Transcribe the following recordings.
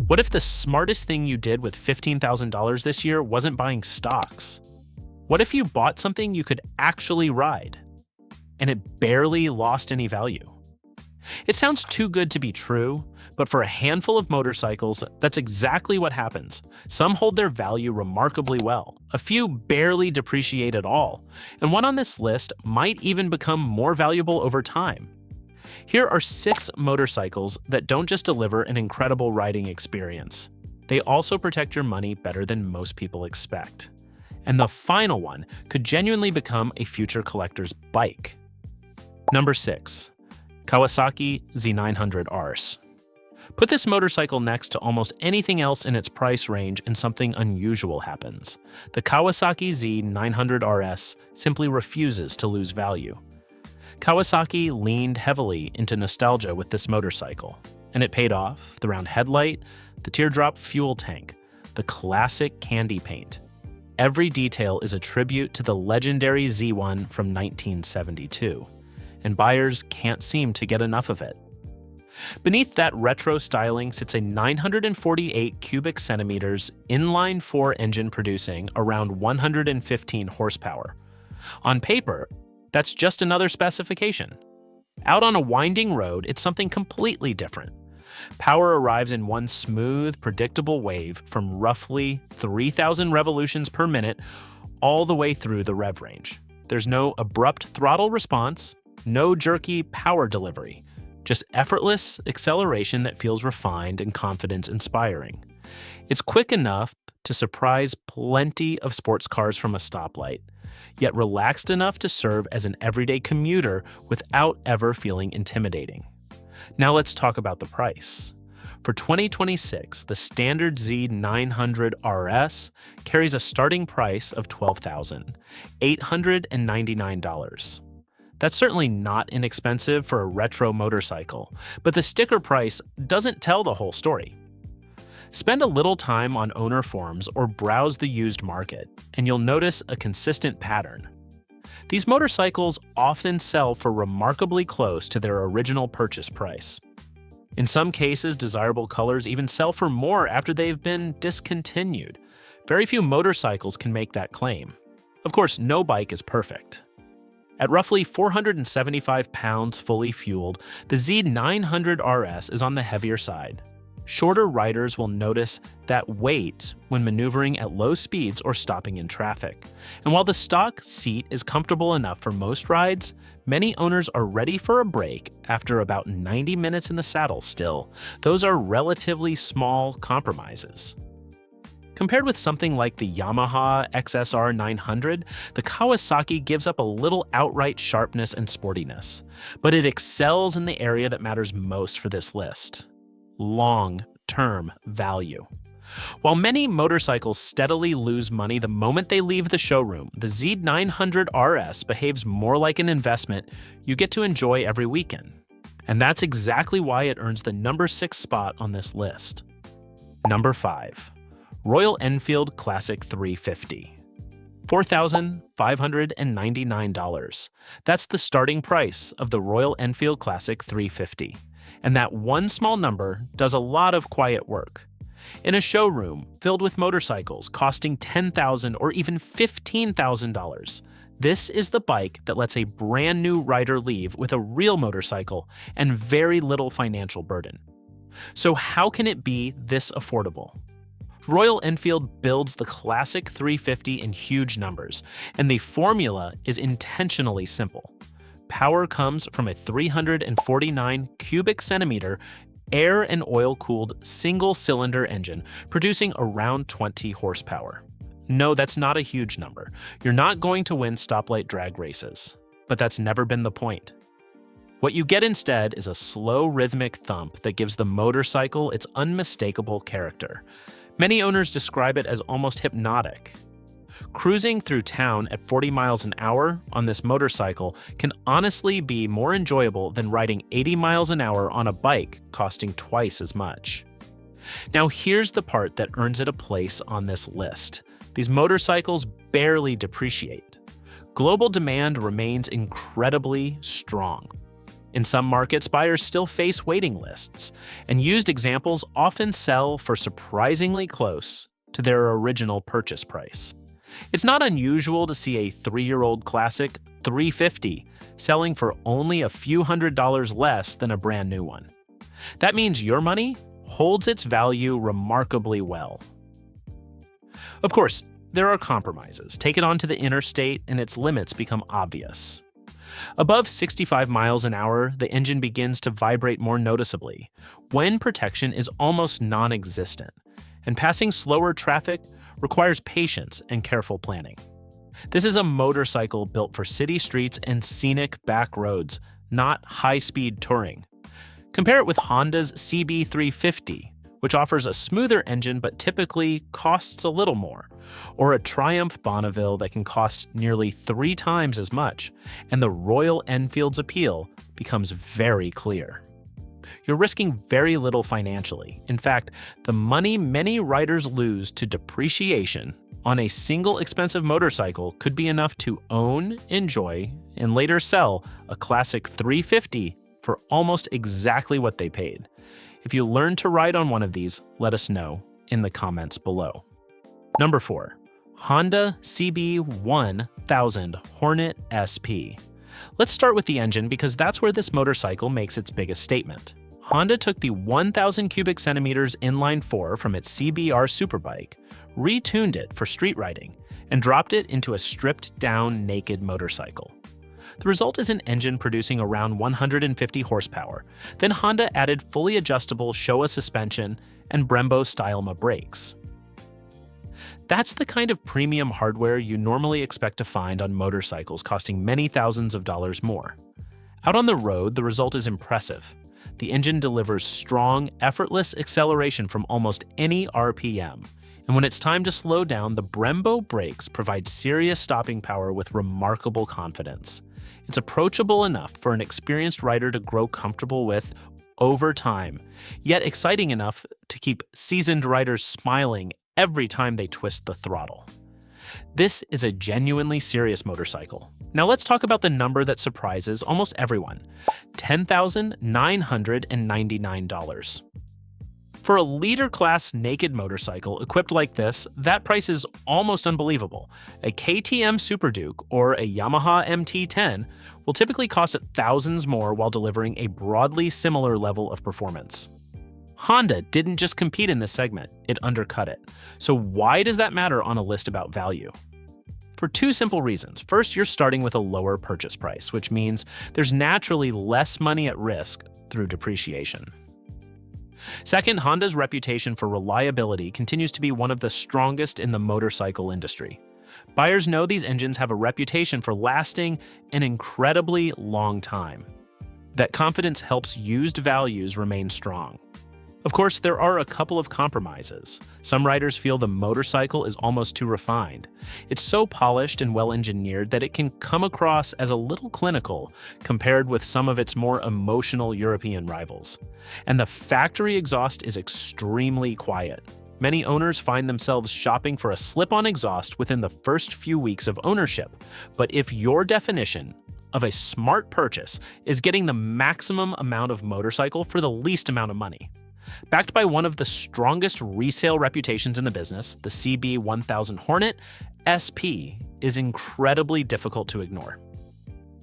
What if the smartest thing you did with $15,000 this year wasn't buying stocks? What if you bought something you could actually ride, and it barely lost any value? It sounds too good to be true, but for a handful of motorcycles, that's exactly what happens. Some hold their value remarkably well, a few barely depreciate at all, and one on this list might even become more valuable over time. Here are 6 motorcycles that don't just deliver an incredible riding experience. They also protect your money better than most people expect. And the final one could genuinely become a future collector's bike. Number 6. Kawasaki Z900RS. Put this motorcycle next to almost anything else in its price range and something unusual happens. The Kawasaki Z900RS simply refuses to lose value. Kawasaki leaned heavily into nostalgia with this motorcycle, and it paid off. The round headlight, the teardrop fuel tank, the classic candy paint. Every detail is a tribute to the legendary Z1 from 1972, and buyers can't seem to get enough of it. Beneath that retro styling sits a 948 cubic centimeters inline-4 engine producing around 115 horsepower. On paper, that's just another specification. Out on a winding road, it's something completely different. Power arrives in one smooth, predictable wave from roughly 3,000 revolutions per minute all the way through the rev range. There's no abrupt throttle response, no jerky power delivery, just effortless acceleration that feels refined and confidence-inspiring. It's quick enough to surprise plenty of sports cars from a stoplight, yet relaxed enough to serve as an everyday commuter without ever feeling intimidating. Now let's talk about the price. For 2026, the standard Z900RS carries a starting price of $12,899. That's certainly not inexpensive for a retro motorcycle, but the sticker price doesn't tell the whole story. Spend a little time on owner forums or browse the used market, and you'll notice a consistent pattern. These motorcycles often sell for remarkably close to their original purchase price. In some cases, desirable colors even sell for more after they've been discontinued. Very few motorcycles can make that claim. Of course, no bike is perfect. At roughly 475 pounds fully fueled, the Z900RS is on the heavier side. Shorter riders will notice that weight when maneuvering at low speeds or stopping in traffic. And while the stock seat is comfortable enough for most rides, many owners are ready for a break after about 90 minutes in the saddle still. Those are relatively small compromises. Compared with something like the Yamaha XSR900, the Kawasaki gives up a little outright sharpness and sportiness, but it excels in the area that matters most for this list: long-term value. While many motorcycles steadily lose money the moment they leave the showroom, the Z900RS behaves more like an investment you get to enjoy every weekend. And that's exactly why it earns the number 6 spot on this list. Number 5. Royal Enfield Classic 350. $4,599. That's the starting price of the Royal Enfield Classic 350. And that one small number does a lot of quiet work. In a showroom filled with motorcycles costing $10,000 or even $15,000, this is the bike that lets a brand new rider leave with a real motorcycle and very little financial burden. So how can it be this affordable? Royal Enfield builds the Classic 350 in huge numbers, and the formula is intentionally simple. Power comes from a 349 cubic centimeter air and oil-cooled single-cylinder engine producing around 20 horsepower. No, that's not a huge number. You're not going to win stoplight drag races, but that's never been the point. What you get instead is a slow rhythmic thump that gives the motorcycle its unmistakable character. Many owners describe it as almost hypnotic. Cruising through town at 40 miles an hour on this motorcycle can honestly be more enjoyable than riding 80 miles an hour on a bike costing twice as much. Now here's the part that earns it a place on this list. These motorcycles barely depreciate. Global demand remains incredibly strong. In some markets, buyers still face waiting lists, and used examples often sell for surprisingly close to their original purchase price. It's not unusual to see a 3-year-old classic $350 selling for only a few $100s less than a brand new one. That means your money holds its value remarkably well. Of course, there are compromises. Take it onto the interstate and its limits become obvious. Above 65 miles an hour, the engine begins to vibrate more noticeably. Wind protection is almost non-existent, and passing slower traffic requires patience and careful planning. This is a motorcycle built for city streets and scenic back roads, not high-speed touring. Compare it with Honda's CB350, which offers a smoother engine but typically costs a little more, or a Triumph Bonneville that can cost nearly 3 times as much, and the Royal Enfield's appeal becomes very clear. You're risking very little financially. In fact, the money many riders lose to depreciation on a single expensive motorcycle could be enough to own, enjoy, and later sell a classic 350 for almost exactly what they paid. If you learn to ride on one of these, let us know in the comments below. Number 4. Honda CB1000 Hornet SP. Let's start with the engine because that's where this motorcycle makes its biggest statement. Honda took the 1,000 cubic centimeters inline 4 from its CBR superbike, retuned it for street riding, and dropped it into a stripped-down naked motorcycle. The result is an engine producing around 150 horsepower. Then Honda added fully adjustable Showa suspension and Brembo Stylema brakes. That's the kind of premium hardware you normally expect to find on motorcycles costing many thousands of dollars more. Out on the road, the result is impressive. The engine delivers strong, effortless acceleration from almost any RPM. And when it's time to slow down, the Brembo brakes provide serious stopping power with remarkable confidence. It's approachable enough for an experienced rider to grow comfortable with over time, yet exciting enough to keep seasoned riders smiling every time they twist the throttle. This is a genuinely serious motorcycle. Now let's talk about the number that surprises almost everyone: $10,999. For a leader-class naked motorcycle equipped like this, that price is almost unbelievable. A KTM Super Duke or a Yamaha MT-10 will typically cost thousands more while delivering a broadly similar level of performance. Honda didn't just compete in this segment, it undercut it. So why does that matter on a list about value? For 2 simple reasons. First, you're starting with a lower purchase price, which means there's naturally less money at risk through depreciation. Second, Honda's reputation for reliability continues to be one of the strongest in the motorcycle industry. Buyers know these engines have a reputation for lasting an incredibly long time. That confidence helps used values remain strong. Of course, there are a couple of compromises. Some riders feel the motorcycle is almost too refined. It's so polished and well-engineered that it can come across as a little clinical compared with some of its more emotional European rivals. And the factory exhaust is extremely quiet. Many owners find themselves shopping for a slip-on exhaust within the first few weeks of ownership. But if your definition of a smart purchase is getting the maximum amount of motorcycle for the least amount of money, backed by one of the strongest resale reputations in the business, the CB1000 Hornet SP is incredibly difficult to ignore.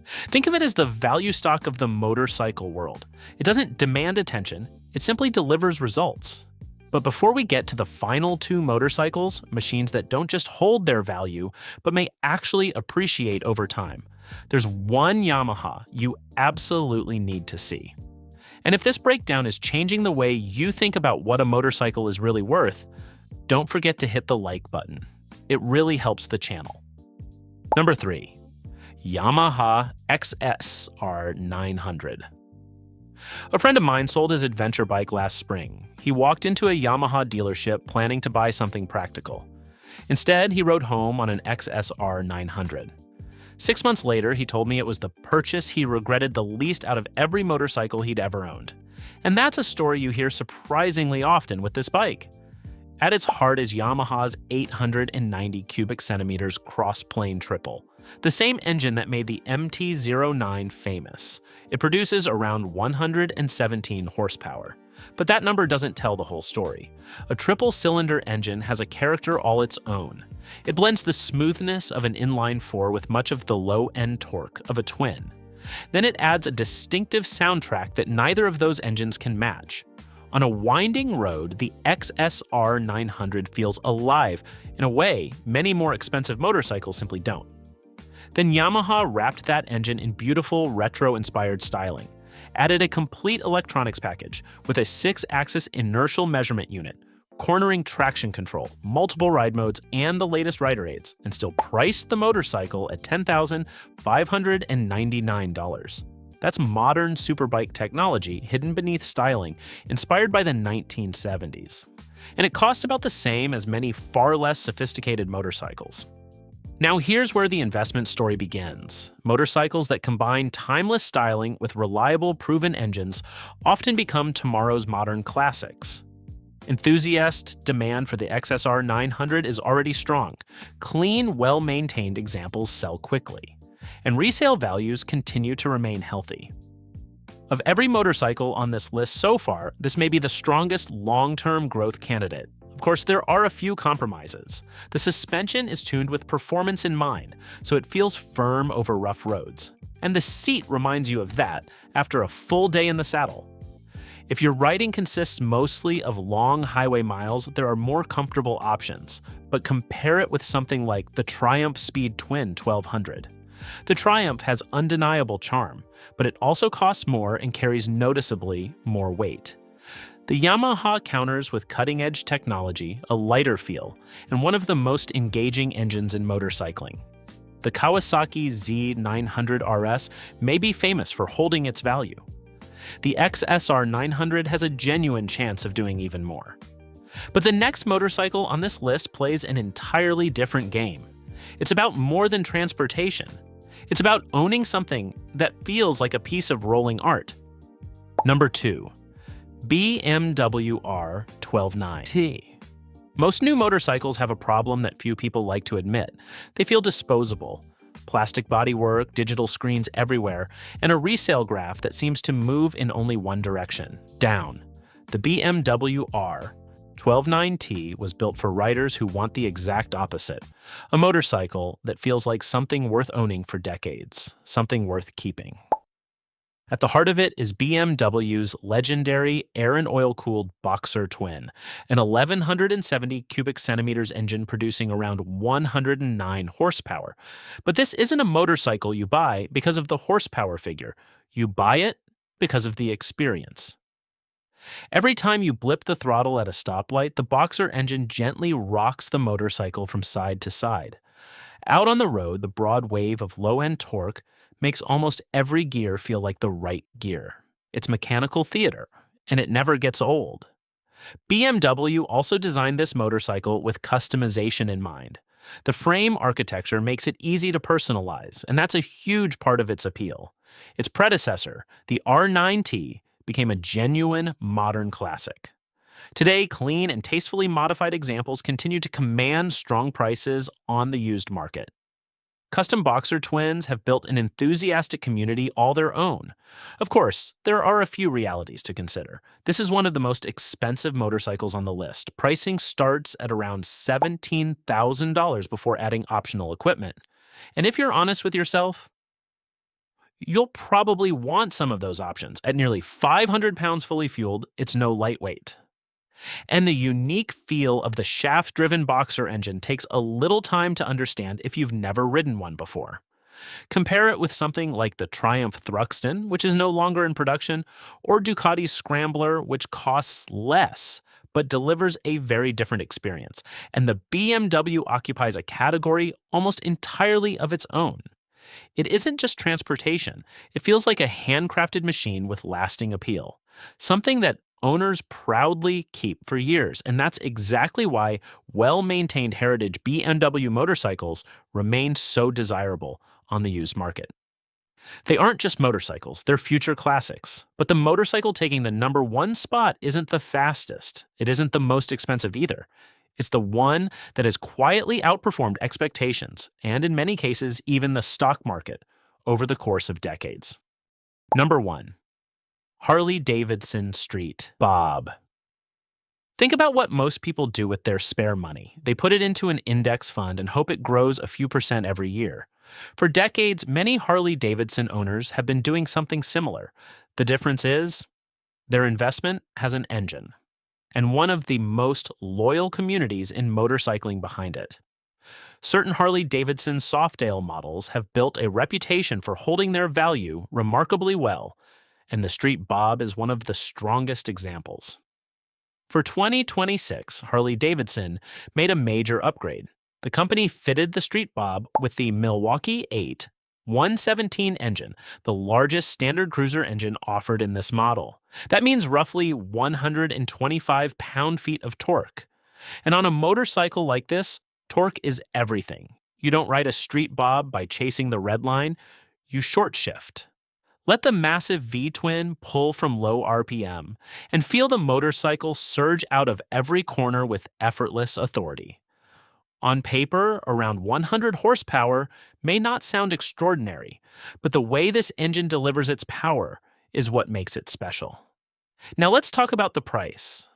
Think of it as the value stock of the motorcycle world. It doesn't demand attention, it simply delivers results. But before we get to the final 2 motorcycles, machines that don't just hold their value, but may actually appreciate over time, there's one Yamaha you absolutely need to see. And if this breakdown is changing the way you think about what a motorcycle is really worth, don't forget to hit the like button. It really helps the channel. Number 3. Yamaha XSR900. A friend of mine sold his adventure bike last spring. He walked into a Yamaha dealership planning to buy something practical. Instead, he rode home on an XSR900. 6 months later, he told me it was the purchase he regretted the least out of every motorcycle he'd ever owned. And that's a story you hear surprisingly often with this bike. At its heart is Yamaha's 890 cubic centimeters cross-plane triple, The same engine that made the MT-09 famous. It produces around 117 horsepower. But that number doesn't tell the whole story. A triple-cylinder engine has a character all its own. It blends the smoothness of an inline-4 with much of the low-end torque of a twin. Then it adds a distinctive soundtrack that neither of those engines can match. On a winding road, the XSR900 feels alive in a way many more expensive motorcycles simply don't. Then Yamaha wrapped that engine in beautiful retro-inspired styling, added a complete electronics package with a 6-axis inertial measurement unit, cornering traction control, multiple ride modes, and the latest rider aids, and still priced the motorcycle at $10,599. That's modern superbike technology hidden beneath styling, inspired by the 1970s. And it costs about the same as many far less sophisticated motorcycles. Now here's where the investment story begins. Motorcycles that combine timeless styling with reliable, proven engines often become tomorrow's modern classics. Enthusiast demand for the XSR900 is already strong. Clean, well-maintained examples sell quickly. And resale values continue to remain healthy. Of every motorcycle on this list so far, this may be the strongest long-term growth candidate. Of course, there are a few compromises. The suspension is tuned with performance in mind, so it feels firm over rough roads. And the seat reminds you of that after a full day in the saddle. If your riding consists mostly of long highway miles, there are more comfortable options, but compare it with something like the Triumph Speed Twin 1200. The Triumph has undeniable charm, but it also costs more and carries noticeably more weight. The Yamaha counters with cutting-edge technology, a lighter feel, and one of the most engaging engines in motorcycling. The Kawasaki Z900RS may be famous for holding its value. The XSR900 has a genuine chance of doing even more. But the next motorcycle on this list plays an entirely different game. It's about more than transportation. It's about owning something that feels like a piece of rolling art. Number 2. BMW R 129T. Most new motorcycles have a problem that few people like to admit. They feel disposable. Plastic bodywork, digital screens everywhere, and a resale graph that seems to move in only one direction, down. The BMW R 129T was built for riders who want the exact opposite, a motorcycle that feels like something worth owning for decades, something worth keeping. At the heart of it is BMW's legendary air and oil-cooled Boxer Twin, an 1,170 cubic centimeters engine producing around 109 horsepower. But this isn't a motorcycle you buy because of the horsepower figure. You buy it because of the experience. Every time you blip the throttle at a stoplight, the Boxer engine gently rocks the motorcycle from side to side. Out on the road, the broad wave of low-end torque makes almost every gear feel like the right gear. It's mechanical theater, and it never gets old. BMW also designed this motorcycle with customization in mind. The frame architecture makes it easy to personalize, and that's a huge part of its appeal. Its predecessor, the R9T, became a genuine modern classic. Today, clean and tastefully modified examples continue to command strong prices on the used market. Custom Boxer twins have built an enthusiastic community all their own. Of course, there are a few realities to consider. This is one of the most expensive motorcycles on the list. Pricing starts at around $17,000 before adding optional equipment. And if you're honest with yourself, you'll probably want some of those options. At nearly 500 pounds fully fueled, it's no lightweight. And the unique feel of the shaft-driven Boxer engine takes a little time to understand if you've never ridden one before. Compare it with something like the Triumph Thruxton, which is no longer in production, or Ducati's Scrambler, which costs less, but delivers a very different experience. And the BMW occupies a category almost entirely of its own. It isn't just transportation. It feels like a handcrafted machine with lasting appeal. Something that owners proudly keep for years, and that's exactly why well-maintained heritage BMW motorcycles remain so desirable on the used market. They aren't just motorcycles, they're future classics. But the motorcycle taking the #1 spot isn't the fastest. It isn't the most expensive either. It's the one that has quietly outperformed expectations, and in many cases, even the stock market, over the course of decades. Number 1. Harley-Davidson Street Bob. Think about what most people do with their spare money. They put it into an index fund and hope it grows a few percent every year. For decades, many Harley-Davidson owners have been doing something similar. The difference is, their investment has an engine, and one of the most loyal communities in motorcycling behind it. Certain Harley-Davidson Softail models have built a reputation for holding their value remarkably well, and the Street Bob is one of the strongest examples. For 2026, Harley-Davidson made a major upgrade. The company fitted the Street Bob with the Milwaukee 8 117 engine, the largest standard cruiser engine offered in this model. That means roughly 125 pound-feet of torque. And on a motorcycle like this, torque is everything. You don't ride a Street Bob by chasing the red line, you short shift. Let the massive V-twin pull from low RPM and feel the motorcycle surge out of every corner with effortless authority. On paper, around 100 horsepower may not sound extraordinary, but the way this engine delivers its power is what makes it special. Now let's talk about the price.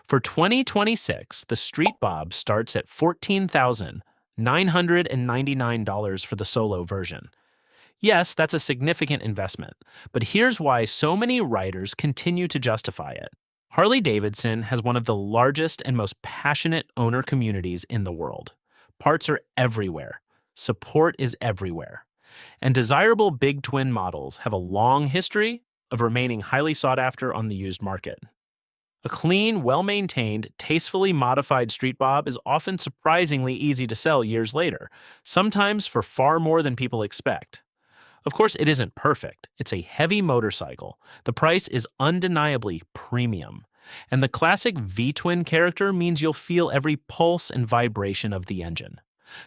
For 2026, the Street Bob starts at $14,999 for the solo version. Yes, that's a significant investment, but here's why so many riders continue to justify it. Harley-Davidson has one of the largest and most passionate owner communities in the world. Parts are everywhere. Support is everywhere. And desirable big twin models have a long history of remaining highly sought after on the used market. A clean, well-maintained, tastefully modified Street Bob is often surprisingly easy to sell years later, sometimes for far more than people expect. Of course, it isn't perfect. It's a heavy motorcycle. The price is undeniably premium. And the classic V-twin character means you'll feel every pulse and vibration of the engine.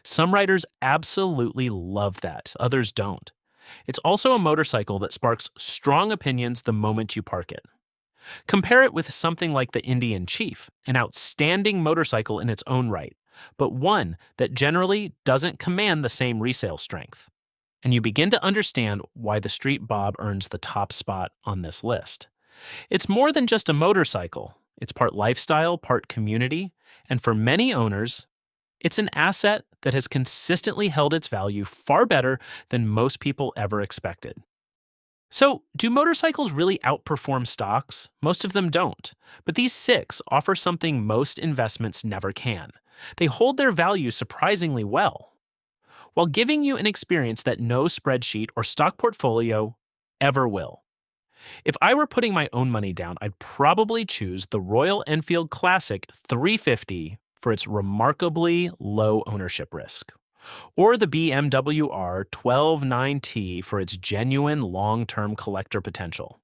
Some riders absolutely love that, others don't. It's also a motorcycle that sparks strong opinions the moment you park it. Compare it with something like the Indian Chief, an outstanding motorcycle in its own right, but one that generally doesn't command the same resale strength. And you begin to understand why the Street Bob earns the top spot on this list. It's more than just a motorcycle. It's part lifestyle, part community, and for many owners, it's an asset that has consistently held its value far better than most people ever expected. So, do motorcycles really outperform stocks? Most of them don't. But these 6 offer something most investments never can. They hold their value surprisingly well, while giving you an experience that no spreadsheet or stock portfolio ever will. If I were putting my own money down, I'd probably choose the Royal Enfield Classic 350 for its remarkably low ownership risk, or the BMW R nineT for its genuine long-term collector potential.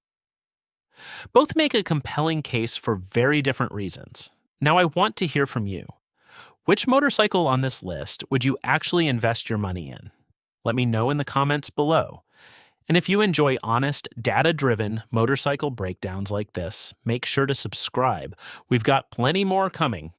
Both make a compelling case for very different reasons. Now I want to hear from you. Which motorcycle on this list would you actually invest your money in? Let me know in the comments below. And if you enjoy honest, data-driven motorcycle breakdowns like this, make sure to subscribe. We've got plenty more coming.